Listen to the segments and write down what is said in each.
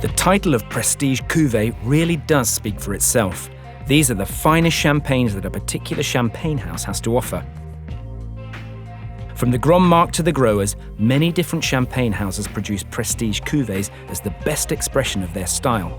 The title of Prestige Cuvée really does speak for itself. These are the finest champagnes that a particular champagne house has to offer. From the Grand Marque to the growers, many different champagne houses produce Prestige Cuvées as the best expression of their style.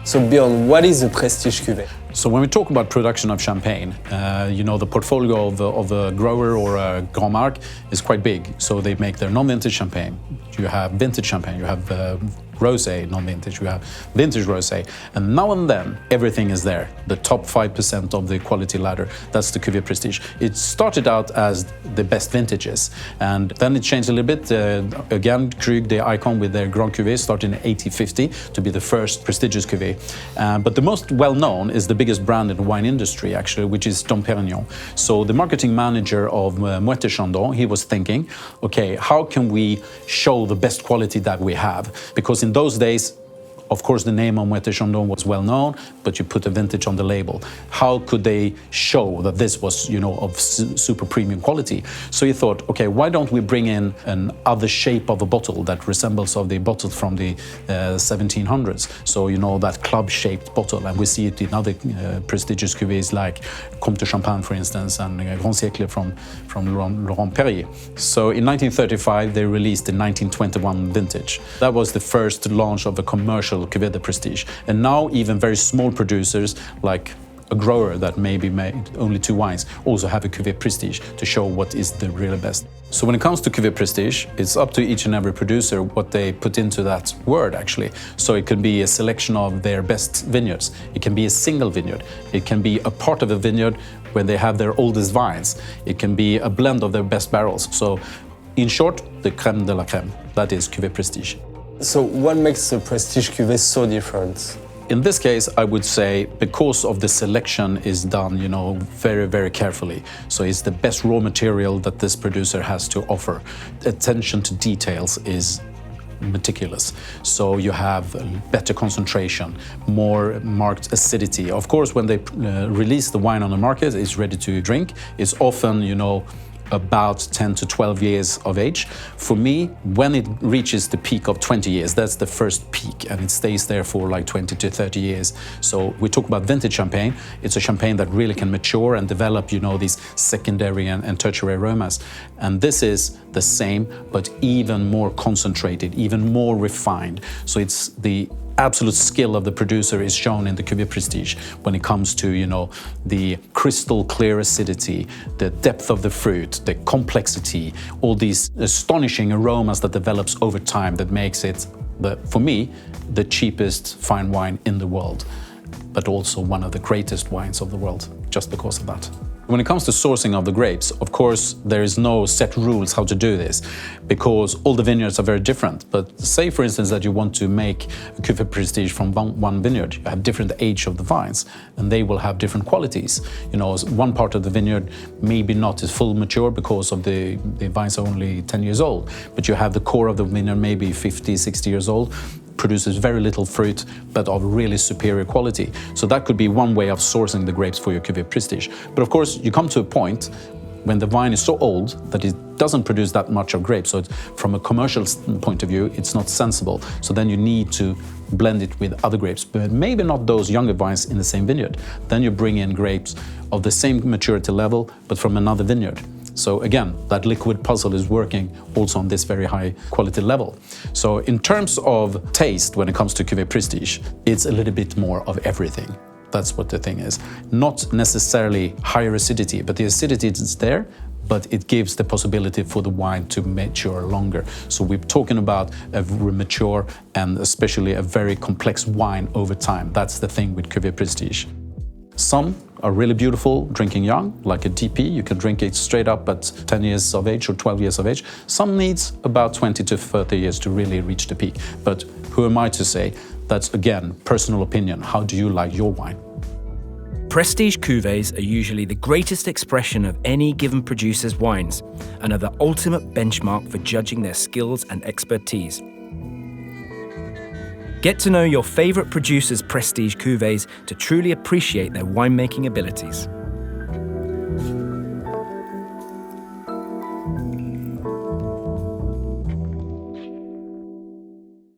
So Björn, what is a Prestige Cuvée? So when we talk about production of champagne, the portfolio of a grower or a Grand Marque is quite big. So they make their non-vintage champagne. You have vintage champagne, you have rosé, non-vintage, you have vintage rosé. And now and then, everything is there. The top 5% of the quality ladder, that's the Cuvée Prestige. It started out as the best vintages. And then it changed a little bit. Again, Krug, the icon with their Grand Cuvée, started in 1850 to be the first prestigious Cuvée. But the most well-known is the biggest brand in the wine industry, actually, which is Dom Pérignon. So the marketing manager of Moët & Chandon, he was thinking, okay, how can we show the best quality that we have? Because in those days, of course, the name of Moët & Chandon was well known, but you put a vintage on the label. How could they show that this was, of super premium quality? So he thought, okay, why don't we bring in an other shape of a bottle that resembles of the bottle from the 1700s? So, that club-shaped bottle, and we see it in other prestigious cuvées like Comte de Champagne, for instance, and Grand Siècle from Laurent Perrier. So in 1935, they released the 1921 vintage. That was the first launch of a commercial Cuvée de Prestige. And now even very small producers like a grower that maybe made only 2 wines also have a Cuvée Prestige to show what is the really best. So when it comes to Cuvée Prestige, it's up to each and every producer what they put into that word, actually. So it can be a selection of their best vineyards. It can be a single vineyard. It can be a part of a vineyard where they have their oldest vines. It can be a blend of their best barrels. So in short, the crème de la crème. That is Cuvée Prestige. So what makes a Prestige Cuvée so different? In this case, I would say because of the selection is done, very, very carefully. So it's the best raw material that this producer has to offer. Attention to details is meticulous. So you have better concentration, more marked acidity. Of course, when they release the wine on the market, it's ready to drink. It's often, about 10 to 12 years of age. For me, when it reaches the peak of 20 years, that's the first peak, and it stays there for like 20 to 30 years. So we talk about vintage champagne. It's a champagne that really can mature and develop, these secondary and tertiary aromas. And this is the same, but even more concentrated, even more refined. So it's the absolute skill of the producer is shown in the Cuvée Prestige when it comes to, the crystal clear acidity, the depth of the fruit, the complexity, all these astonishing aromas that develops over time that makes it, for me, the cheapest fine wine in the world, but also one of the greatest wines of the world, just because of that. When it comes to sourcing of the grapes, of course, there is no set rules how to do this because all the vineyards are very different. But say, for instance, that you want to make a Cuvée Prestige from one vineyard. You have different age of the vines and they will have different qualities. One part of the vineyard maybe not as full mature because of the vines are only 10 years old, but you have the core of the vineyard maybe 50, 60 years old, produces very little fruit, but of really superior quality. So that could be one way of sourcing the grapes for your Cuvée Prestige. But of course, you come to a point when the vine is so old that it doesn't produce that much of grapes. So from a commercial point of view, it's not sensible. So then you need to blend it with other grapes, but maybe not those younger vines in the same vineyard. Then you bring in grapes of the same maturity level, but from another vineyard. So again, that liquid puzzle is working also on this very high quality level. So in terms of taste, when it comes to Cuvée Prestige, it's a little bit more of everything. That's what the thing is. Not necessarily higher acidity, but the acidity is there, but it gives the possibility for the wine to mature longer. So we're talking about a mature and especially a very complex wine over time. That's the thing with Cuvée Prestige. Some are really beautiful drinking young, like a DP. You can drink it straight up at 10 years of age or 12 years of age. Some needs about 20 to 30 years to really reach the peak. But who am I to say? That's, again, personal opinion. How do you like your wine? Prestige cuvées are usually the greatest expression of any given producer's wines and are the ultimate benchmark for judging their skills and expertise. Get to know your favorite producer's prestige cuvées to truly appreciate their winemaking abilities.